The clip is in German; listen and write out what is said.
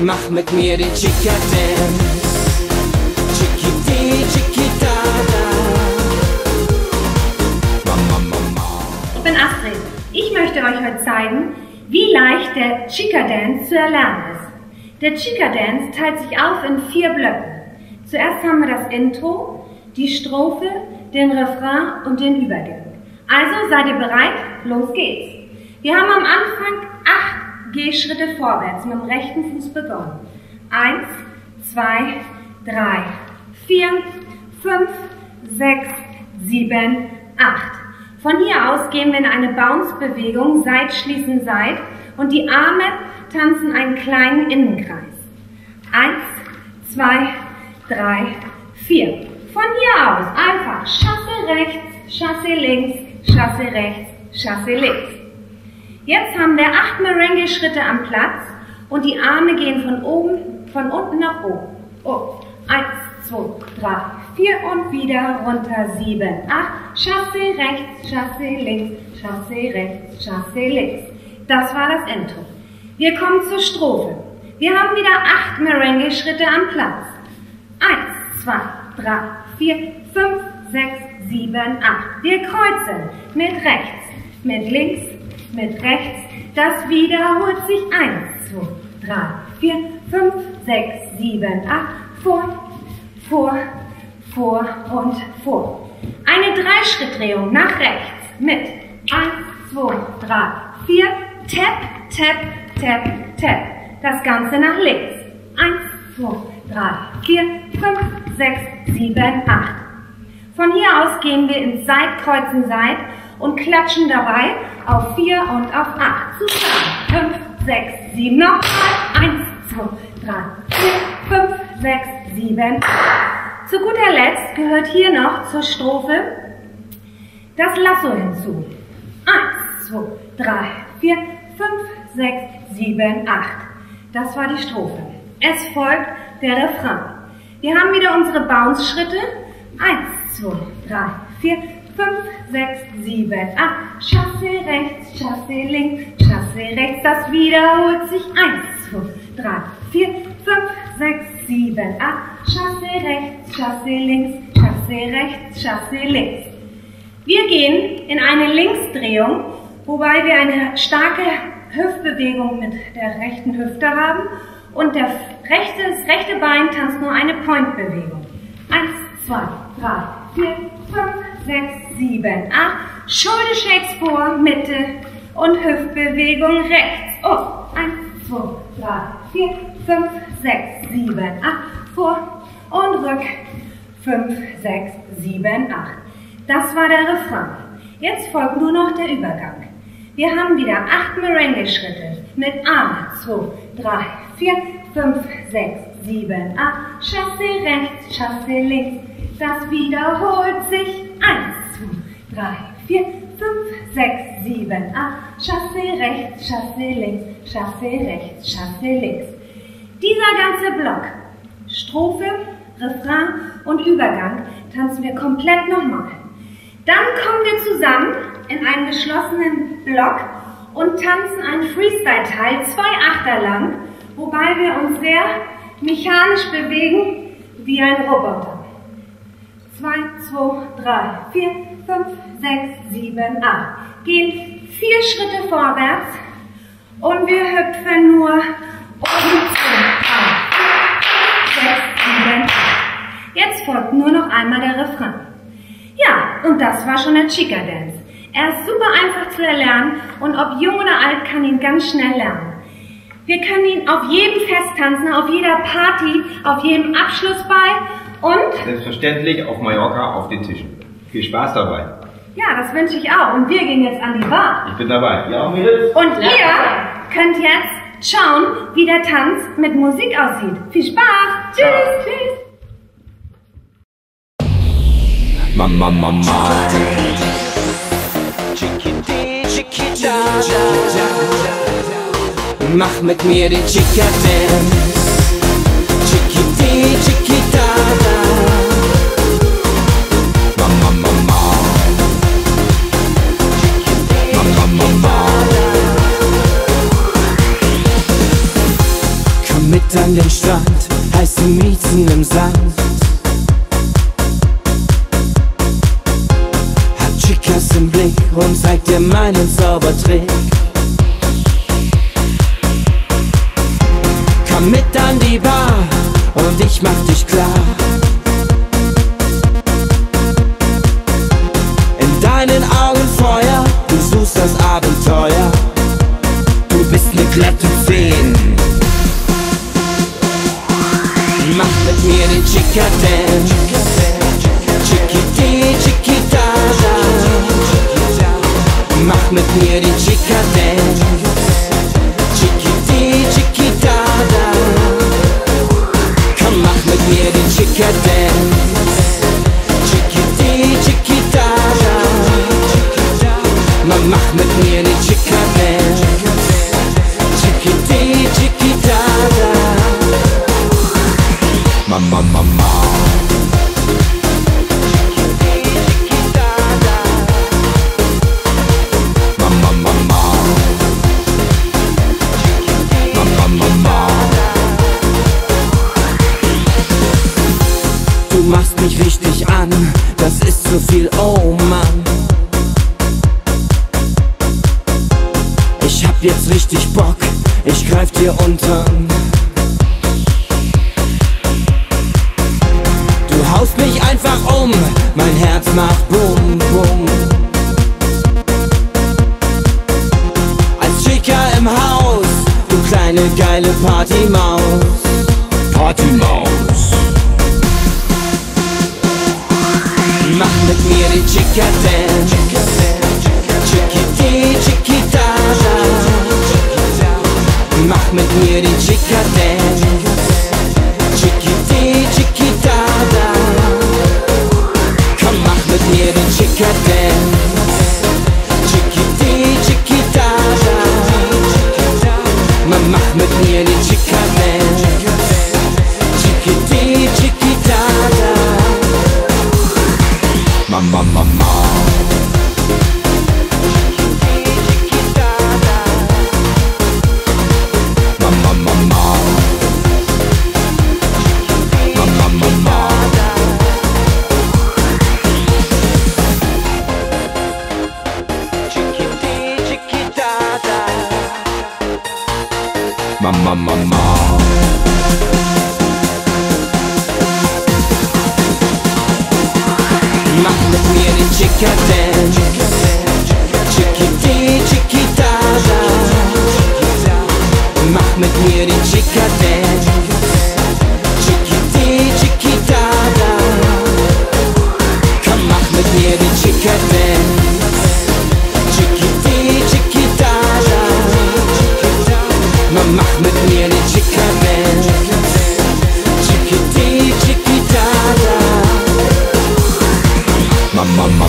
Mach mit mir den Chica Dance. Chiquiti, chiquitata. Mama, mama. Ich bin Astrid. Ich möchte euch heute zeigen, wie leicht der Chica Dance zu erlernen ist. Der Chica Dance teilt sich auf in 4 Blöcken. Zuerst haben wir das Intro, die Strophe, den Refrain und den Übergang. Also seid ihr bereit? Los geht's! Wir haben am Anfang 8 Gehschritte vorwärts mit dem rechten Fuß begonnen. 1, 2, 3, 4, 5, 6, 7, 8. Von hier aus gehen wir in eine Bounce-Bewegung, Seit schließen Seit, und die Arme tanzen einen kleinen Innenkreis. 1, 2, 3, 4. Von hier aus einfach Chasse rechts, Chasse links, Chasse rechts, Chasse links. Jetzt haben wir 8 Merengue-Schritte am Platz und die Arme gehen von unten nach oben. Oh, 1, 2, 3, 4 und wieder runter, 7, 8. Chasse rechts, Chasse links, Chasse rechts, Chasse links. Das war das Intro. Wir kommen zur Strophe. Wir haben wieder 8 Merengue-Schritte am Platz. 1, 2, 3, 4, 5, 6, 7, 8. Wir kreuzen mit rechts, mit links, mit rechts. Das wiederholt sich. 1, 2, 3, 4, 5, 6, 7, 8. Vor und vor. Eine 3-Schritt-Drehung nach rechts mit 1, 2, 3, 4. Tap, tap, tap, tap. Das Ganze nach links. 1, 2, 3, 4, 5, 6, 7, 8. Von hier aus gehen wir ins Seit, kreuzen Seit und klatschen dabei auf 4 und auf 8. Zusammen. 5, 6, 7, noch mal. 1, 2, 3, 4, 5, 6, 7, 8. Zu guter Letzt gehört hier noch zur Strophe das Lasso hinzu. 1, 2, 3, 4, 5, 6, 7, 8. Das war die Strophe. Es folgt der Refrain. Wir haben wieder unsere Bounce-Schritte. 1, 2, 3, 4, 5, 6, 7, 8. Chasse rechts, Chasse links, Chasse rechts. Das wiederholt sich. 1, 2, 3, 4, 5, 6, 7, 8. Chasse rechts, Chasse links, Chasse rechts, Chasse links. Wir gehen in eine Linksdrehung, wobei wir eine starke Hüftbewegung mit der rechten Hüfte haben und das rechte Bein tanzt nur eine Point-Bewegung. 1, 2, 3, 4, 5, 6, 7, 8. Schultershakes vor, Mitte und Hüftbewegung rechts. Oh, 1, 2, 3, 4, 5, 6, 7, 8. Vor und rück. 5, 6, 7, 8. Das war der Refrain. Jetzt folgt nur noch der Übergang. Wir haben wieder 8 Merengue-Schritte mit 1, 2, 3, 4, 5, 6, 7, 8. Chasse rechts, Chasse links. Das wiederholt sich. 1, 2, 3, 4, 5, 6, 7, 8. Chasse rechts, Chasse links, Chasse rechts, Chasse links. Dieser ganze Block, Strophe, Refrain und Übergang, tanzen wir komplett nochmal. Dann kommen wir zusammen in einen geschlossenen Block und tanzen einen Freestyle-Teil, 2 Achter lang, wobei wir uns sehr mechanisch bewegen wie ein Roboter. 2, 2, 3, 4, 5, 6, 7, 8. Gehen 4 Schritte vorwärts und wir hüpfen nur oben zu. 6, 7, 8. Jetzt folgt nur noch einmal der Refrain. Ja, und das war schon der Chica Dance. Er ist super einfach zu erlernen und ob jung oder alt kann ihn ganz schnell lernen. Wir können ihn auf jedem Fest tanzen, auf jeder Party, auf jedem Abschlussball und selbstverständlich auf Mallorca auf den Tischen. Viel Spaß dabei. Ja, das wünsche ich auch. Und wir gehen jetzt an die Bar. Ich bin dabei. Ja, Mädels. Und ihr könnt jetzt schauen, wie der Tanz mit Musik aussieht. Viel Spaß. Tschüss. Tschüss. Mama, mama. Chiquiti, chiquitata. Mach mit mir den Chica Dance. Chiquiti, chiquitata. Mama, mama. Mama, mama. Komm mit an den Strand, heiße Miezen im Sand. Hab Chicas im Blick und zeig dir meinen Zaubertrick. Komm mit an die Bar und ich mach dich klar. In deinen Augen Feuer, du suchst das Abenteuer. Du bist ne glatte 10. Mach mit mir den Chica-Dance. Chiquiti, chiquitata. Mach mit mir den Chica-Dance. Chiquiti, chiquitata. Komm, mach mit mir den Chica-Dance. Chiquiti, chiquitata. Mach mit mir den Chica-Dance. Chiquiti, chiquitata. Mama, mama. Mama, mama. Mama, mama. Du machst mich richtig an, das ist zu viel, oh Mann. Ich hab jetzt richtig Bock, ich greif dir untern. Du haust mich einfach um, mein Herz macht Bum, Bum. Als Chica im Haus, du kleine geile Partymaus. Partymaus. Mach mit mir den Chica-Dance. Chiquiti, chiquitata. Mach mit mir den Chica-Dance. Chiquiti, chiquitata. Komm, mach mit mir den Chica-Dance. Chiquiti, chiquitata. Mach mit mir den Chica-Dance. Chiquiti, chiquitata. Mama, mama. Mama, mama. Mama, mama. Chiquiti, chiquitata. Mama, mama. Mach mit mir den Chica-Dance. Chiquiti, chiquitata. Mach mit mir den Chica-Dance. Chiquiti, chiquitata. Komm, mach mit mir den Chica-Dance. Chiquiti, chiquitata. Mach mit mir den Chica-Dance. Chiquiti, chiquitata. Mama, mama.